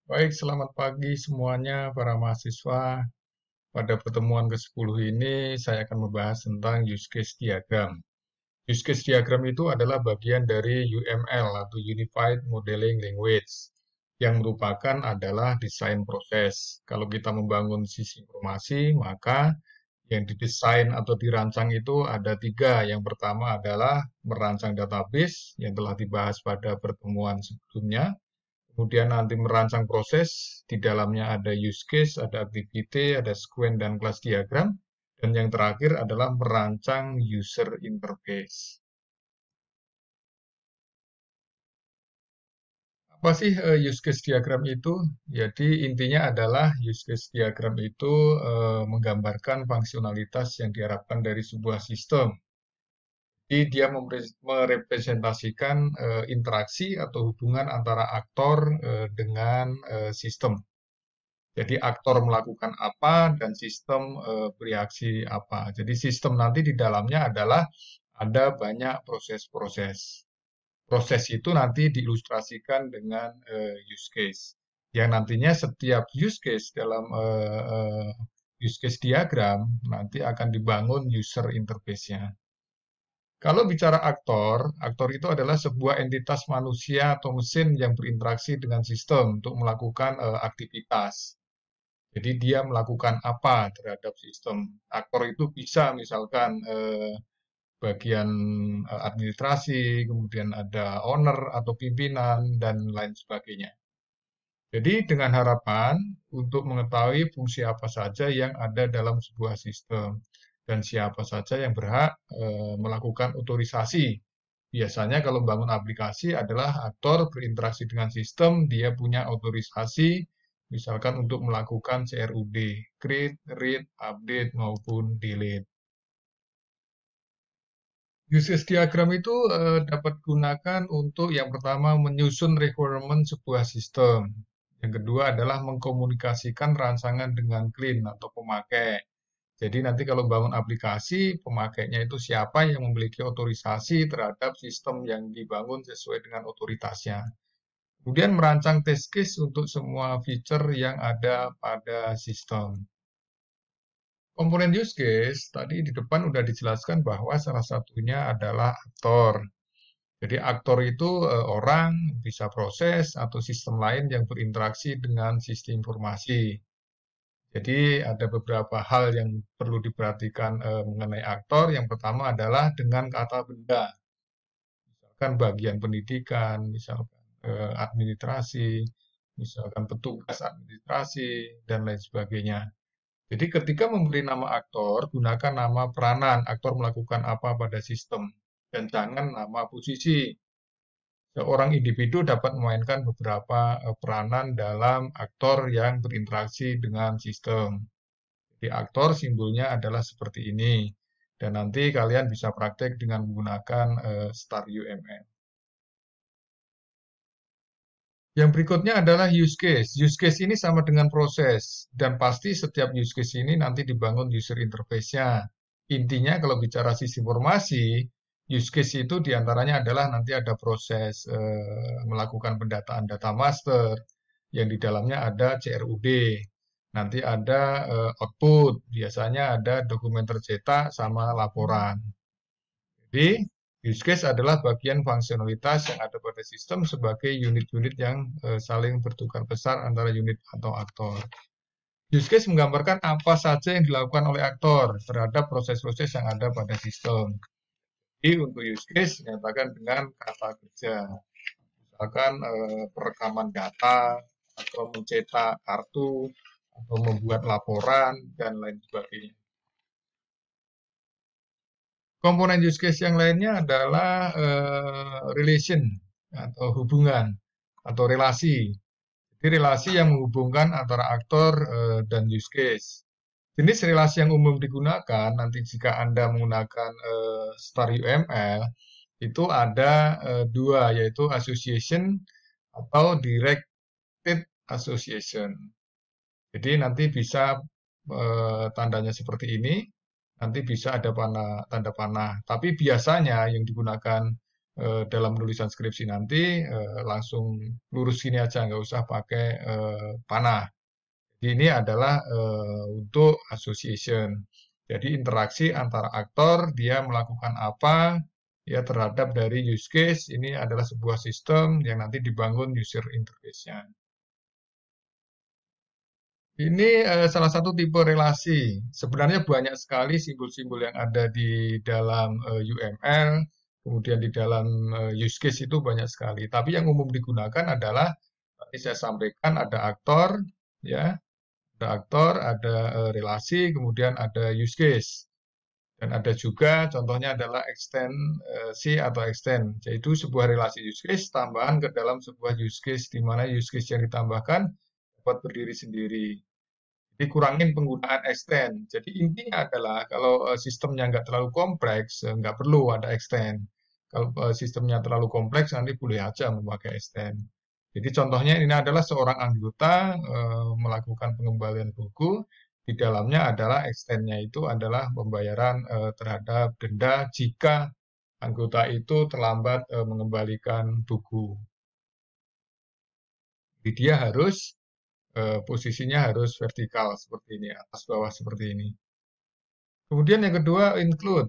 Baik, selamat pagi semuanya para mahasiswa. Pada pertemuan ke-10 ini saya akan membahas tentang use case diagram. Use case diagram itu adalah bagian dari UML atau Unified Modeling Language yang merupakan adalah desain proses. Kalau kita membangun sistem informasi, maka yang didesain atau dirancang itu ada tiga. Yang pertama adalah merancang database yang telah dibahas pada pertemuan sebelumnya. Kemudian nanti merancang proses, di dalamnya ada use case, ada activity, ada sequence, dan class diagram. Dan yang terakhir adalah merancang user interface. Apa sih use case diagram itu? Jadi intinya adalah use case diagram itu menggambarkan fungsionalitas yang diharapkan dari sebuah sistem. Jadi dia merepresentasikan interaksi atau hubungan antara aktor dengan sistem. Jadi aktor melakukan apa dan sistem bereaksi apa. Jadi sistem nanti di dalamnya adalah ada banyak proses-proses. Proses itu nanti diilustrasikan dengan use case. Yang nantinya setiap use case dalam use case diagram nanti akan dibangun user interface-nya. Kalau bicara aktor, aktor itu adalah sebuah entitas manusia atau mesin yang berinteraksi dengan sistem untuk melakukan aktivitas. Jadi dia melakukan apa terhadap sistem. Aktor itu bisa misalkan bagian administrasi, kemudian ada owner atau pimpinan, dan lain sebagainya. Jadi dengan harapan untuk mengetahui fungsi apa saja yang ada dalam sebuah sistem dan siapa saja yang berhak melakukan otorisasi. Biasanya kalau membangun aplikasi adalah aktor berinteraksi dengan sistem, dia punya otorisasi, misalkan untuk melakukan CRUD, create, read, update, maupun delete. Usage diagram itu dapat digunakan untuk yang pertama menyusun requirement sebuah sistem. Yang kedua adalah mengkomunikasikan rancangan dengan klien atau pemakai. Jadi nanti kalau bangun aplikasi, pemakainya itu siapa yang memiliki otorisasi terhadap sistem yang dibangun sesuai dengan otoritasnya. Kemudian merancang test case untuk semua feature yang ada pada sistem. Komponen use case, tadi di depan sudah dijelaskan bahwa salah satunya adalah aktor. Jadi aktor itu orang, bisa proses, atau sistem lain yang berinteraksi dengan sistem informasi. Jadi ada beberapa hal yang perlu diperhatikan mengenai aktor. Yang pertama adalah dengan kata benda. Misalkan bagian pendidikan, misalkan administrasi, misalkan petugas administrasi, dan lain sebagainya. Jadi ketika memberi nama aktor, gunakan nama peranan. Aktor melakukan apa pada sistem. Dan jangan nama posisi. Seorang individu dapat memainkan beberapa peranan dalam aktor yang berinteraksi dengan sistem. Jadi aktor simbolnya adalah seperti ini. Dan nanti kalian bisa praktek dengan menggunakan Star UML. Yang berikutnya adalah use case. Use case ini sama dengan proses. Dan pasti setiap use case ini nanti dibangun user interface-nya. Intinya kalau bicara sistem informasi, use case itu diantaranya adalah nanti ada proses melakukan pendataan data master, yang di dalamnya ada CRUD. Nanti ada output, biasanya ada dokumen tercetak sama laporan. Jadi, use case adalah bagian fungsionalitas yang ada pada sistem sebagai unit-unit yang saling bertukar besar antara unit atau aktor. Use case menggambarkan apa saja yang dilakukan oleh aktor terhadap proses-proses yang ada pada sistem. Jadi untuk use case dinyatakan dengan kata kerja. Misalkan perekaman data, atau mencetak kartu, atau membuat laporan, dan lain sebagainya. Komponen use case yang lainnya adalah relation atau hubungan atau relasi. Jadi relasi yang menghubungkan antara aktor dan use case. Jenis relasi yang umum digunakan nanti jika Anda menggunakan Star UML itu ada dua, yaitu association atau directed association. Jadi nanti bisa tandanya seperti ini, nanti bisa ada tanda panah. Tapi biasanya yang digunakan dalam tulisan skripsi nanti langsung lurus gini aja, nggak usah pakai panah. Jadi ini adalah untuk association. Jadi interaksi antara aktor, dia melakukan apa ya terhadap dari use case, ini adalah sebuah sistem yang nanti dibangun user interface-nya. Ini salah satu tipe relasi. Sebenarnya banyak sekali simbol-simbol yang ada di dalam UML, kemudian di dalam use case itu banyak sekali. Tapi yang umum digunakan adalah tadi saya sampaikan ada aktor, ya, ada relasi, kemudian ada use case. Dan ada juga contohnya adalah extensi atau extend, yaitu sebuah relasi use case tambahan ke dalam sebuah use case di mana use case yang ditambahkan dapat berdiri sendiri. Jadi kurangin penggunaan extend. Jadi intinya adalah kalau sistemnya nggak terlalu kompleks, nggak perlu ada extend. Kalau sistemnya terlalu kompleks, nanti boleh aja memakai extend. Jadi contohnya ini adalah seorang anggota melakukan pengembalian buku. Di dalamnya adalah extend-nya itu adalah pembayaran terhadap denda jika anggota itu terlambat mengembalikan buku. Jadi dia harus posisinya harus vertikal seperti ini, atas bawah seperti ini. Kemudian yang kedua, include.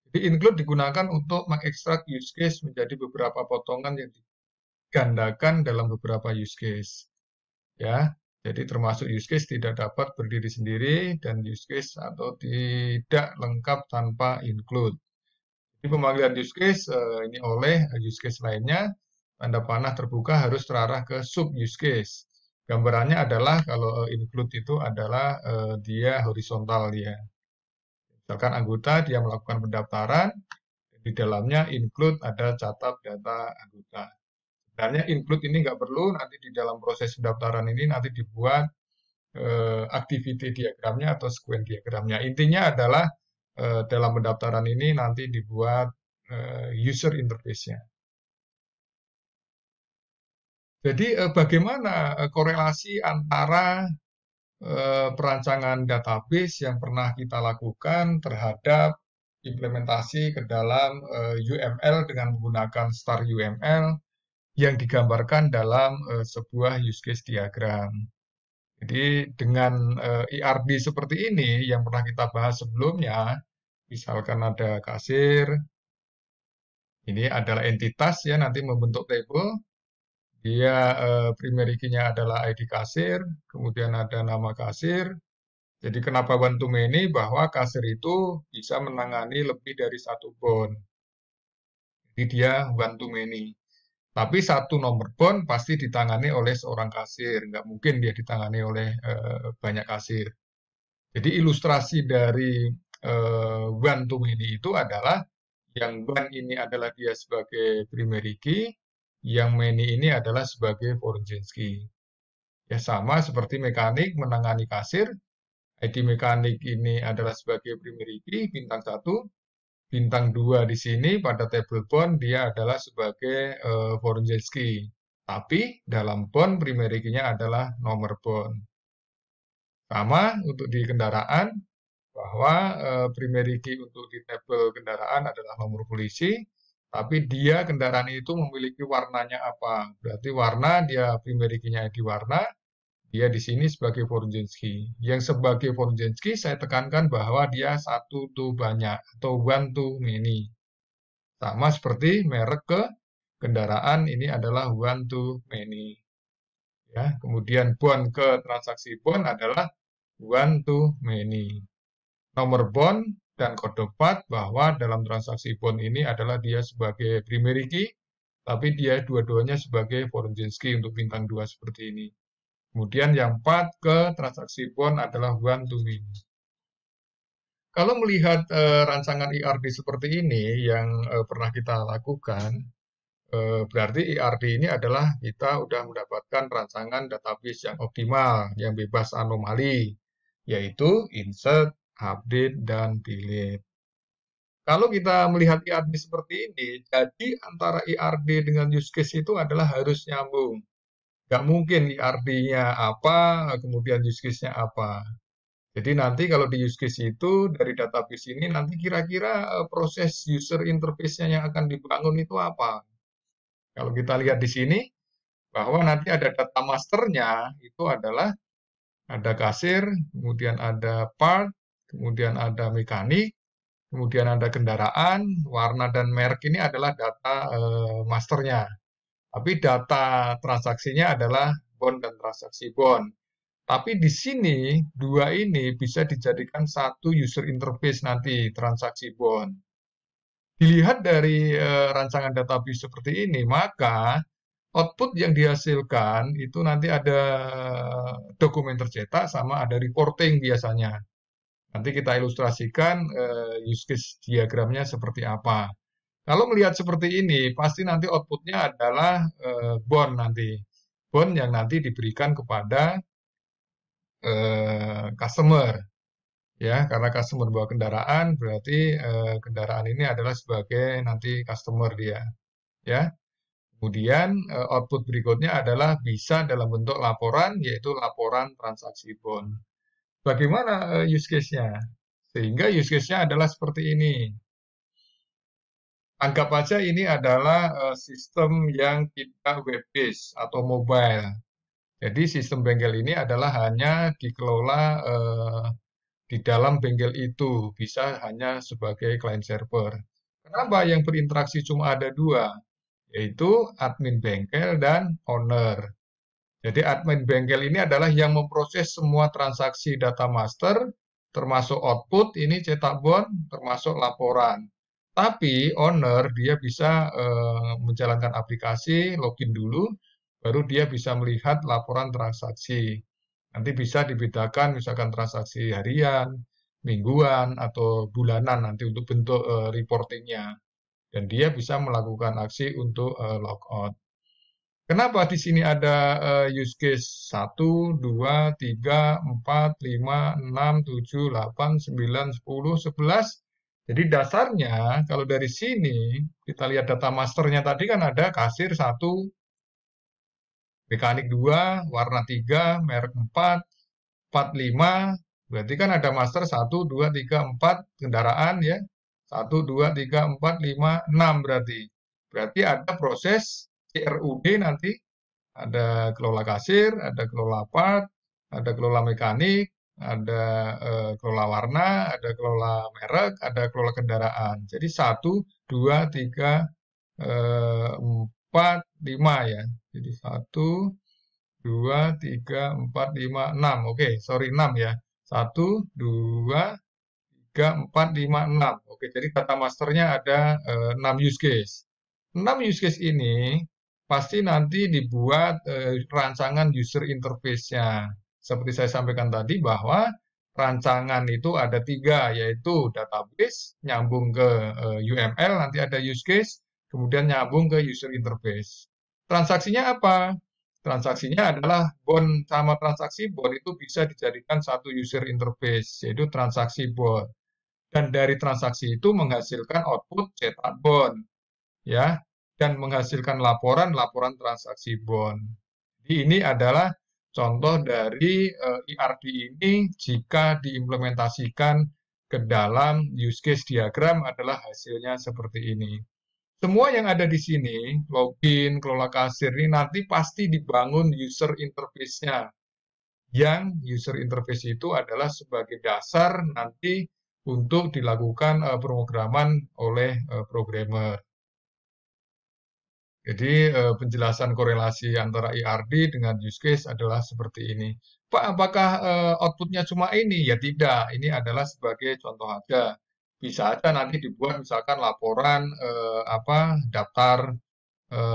Jadi include digunakan untuk mengekstrak use case menjadi beberapa potongan yang digandakan dalam beberapa use case. Ya, jadi termasuk use case tidak dapat berdiri sendiri dan use case atau tidak lengkap tanpa include. Jadi pemanggilan use case ini oleh use case lainnya, tanda panah terbuka harus terarah ke sub use case. Gambarannya adalah kalau include itu adalah dia horizontal ya. Misalkan anggota dia melakukan pendaftaran, di dalamnya include ada catat data anggota. Sebenarnya include ini nggak perlu, nanti di dalam proses pendaftaran ini nanti dibuat activity diagramnya atau sequence diagramnya. Intinya adalah dalam pendaftaran ini nanti dibuat user interface-nya. Jadi bagaimana korelasi antara perancangan database yang pernah kita lakukan terhadap implementasi ke dalam UML dengan menggunakan star UML yang digambarkan dalam sebuah use case diagram. Jadi dengan IRD seperti ini yang pernah kita bahas sebelumnya, misalkan ada kasir, ini adalah entitas ya nanti membentuk table, dia primary key-nya adalah ID kasir, kemudian ada nama kasir. Jadi kenapa one to many? Bahwa kasir itu bisa menangani lebih dari satu bond. Jadi dia one to many. Tapi satu nomor bond pasti ditangani oleh seorang kasir, nggak mungkin dia ditangani oleh banyak kasir. Jadi ilustrasi dari one to many itu adalah yang one ini adalah dia sebagai primary key, yang many ini adalah sebagai foreign key. Ya sama seperti mekanik menangani kasir, ID mekanik ini adalah sebagai primary key, bintang 1, bintang 2 di sini pada table bond dia adalah sebagai foreign key. Tapi dalam bond primary key-nya adalah nomor bond. Sama untuk di kendaraan, bahwa primary key untuk di tabel kendaraan adalah nomor polisi, tapi dia kendaraan itu memiliki warnanya apa. Berarti warna dia primary key-nya di warna, dia di sini sebagai foreign key. Yang sebagai foreign key saya tekankan bahwa dia satu to banyak atau one to many. Sama seperti merek ke kendaraan ini adalah one to many. Ya, kemudian bond ke transaksi bond adalah one to many. Nomor bond dan kode part bahwa dalam transaksi bond ini adalah dia sebagai primary key, tapi dia dua-duanya sebagai foreign key untuk bintang 2 seperti ini. Kemudian yang part ke transaksi bond adalah one to many. Kalau melihat rancangan IRD seperti ini yang pernah kita lakukan, berarti IRD ini adalah kita sudah mendapatkan rancangan database yang optimal, yang bebas anomali, yaitu insert, update, dan delete. Kalau kita melihat IRD seperti ini, jadi antara IRD dengan use case itu adalah harus nyambung. Nggak mungkin IRD-nya apa, kemudian use case-nya apa. Jadi nanti kalau di use case itu dari database ini nanti kira-kira proses user interface-nya yang akan dibangun itu apa? Kalau kita lihat di sini bahwa nanti ada data masternya itu adalah ada kasir, kemudian ada part, kemudian ada mekanik, kemudian ada kendaraan, warna dan merek ini adalah data masternya. Tapi data transaksinya adalah bond dan transaksi bond. Tapi di sini, dua ini bisa dijadikan satu user interface nanti, transaksi bond. Dilihat dari rancangan database seperti ini, maka output yang dihasilkan itu nanti ada dokumen tercetak sama ada reporting biasanya. Nanti kita ilustrasikan use case diagramnya seperti apa. Kalau melihat seperti ini, pasti nanti outputnya adalah bond nanti. Bond yang nanti diberikan kepada customer. Ya, karena customer bawa kendaraan, berarti kendaraan ini adalah sebagai nanti customer dia. Ya, kemudian output berikutnya adalah bisa dalam bentuk laporan, yaitu laporan transaksi bond. Bagaimana use case-nya? Sehingga use case-nya adalah seperti ini. Anggap aja ini adalah sistem yang tidak web-based atau mobile. Jadi sistem bengkel ini adalah hanya dikelola di dalam bengkel itu, bisa hanya sebagai client server. Kenapa yang berinteraksi cuma ada dua? Yaitu admin bengkel dan owner. Jadi admin bengkel ini adalah yang memproses semua transaksi data master, termasuk output, ini cetak bond, termasuk laporan. Tapi owner dia bisa menjalankan aplikasi, login dulu, baru dia bisa melihat laporan transaksi. Nanti bisa dibedakan misalkan transaksi harian, mingguan, atau bulanan nanti untuk bentuk reportingnya. Dan dia bisa melakukan aksi untuk logout. Kenapa di sini ada use case 1, 2, 3, 4, 5, 6, 7, 8, 9, 10, 11. Jadi dasarnya kalau dari sini kita lihat data masternya tadi kan ada kasir 1, mekanik 2, warna 3, merek 4, 5. Berarti kan ada master 1, 2, 3, 4 kendaraan ya. 1, 2, 3, 4, 5, 6 berarti. Berarti ada proses CRUD nanti, ada kelola kasir, ada kelola part, ada kelola mekanik, ada kelola warna, ada kelola merek, ada kelola kendaraan. Jadi 1, 2, 3, 4, 5 ya. Jadi 1, 2, 3, 4, 5, 6. Oke, sorry 6 ya. 1, 2, 3, 4, 5, 6. Oke, jadi data masternya ada 6 use case. 6 use case ini pasti nanti dibuat rancangan user interface-nya. Seperti saya sampaikan tadi bahwa rancangan itu ada 3, yaitu database, nyambung ke UML, nanti ada use case, kemudian nyambung ke user interface. Transaksinya apa? Transaksinya adalah bond sama transaksi bond itu bisa dijadikan satu user interface, yaitu transaksi bond. Dan dari transaksi itu menghasilkan output cetak bond. Ya, dan menghasilkan laporan transaksi bond. Jadi ini adalah contoh dari IRD ini jika diimplementasikan ke dalam use case diagram adalah hasilnya seperti ini. Semua yang ada di sini, login, kelola kasir ini nanti pasti dibangun user interface-nya. Yang user interface itu adalah sebagai dasar nanti untuk dilakukan pemrograman oleh programmer. Jadi penjelasan korelasi antara IRD dengan use case adalah seperti ini. Pak, apakah outputnya cuma ini? Ya tidak, ini adalah sebagai contoh aja. Bisa aja nanti dibuat misalkan laporan daftar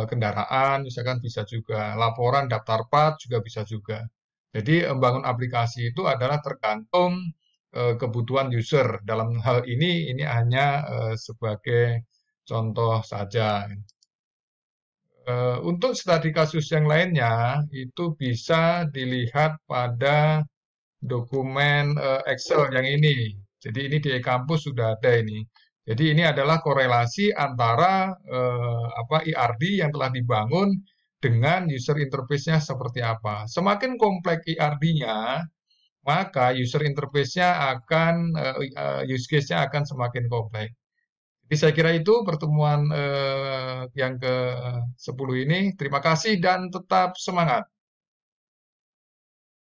kendaraan, misalkan bisa juga. Laporan daftar part juga bisa juga. Jadi membangun aplikasi itu adalah tergantung kebutuhan user. Dalam hal ini hanya sebagai contoh saja. Untuk studi kasus yang lainnya, itu bisa dilihat pada dokumen Excel yang ini. Jadi ini di e-kampus sudah ada ini. Jadi ini adalah korelasi antara IRD yang telah dibangun dengan user interface-nya seperti apa. Semakin kompleks IRD-nya, maka user interface-nya akan use case-nya akan semakin kompleks. Jadi saya kira itu pertemuan yang ke-10 ini. Terima kasih dan tetap semangat.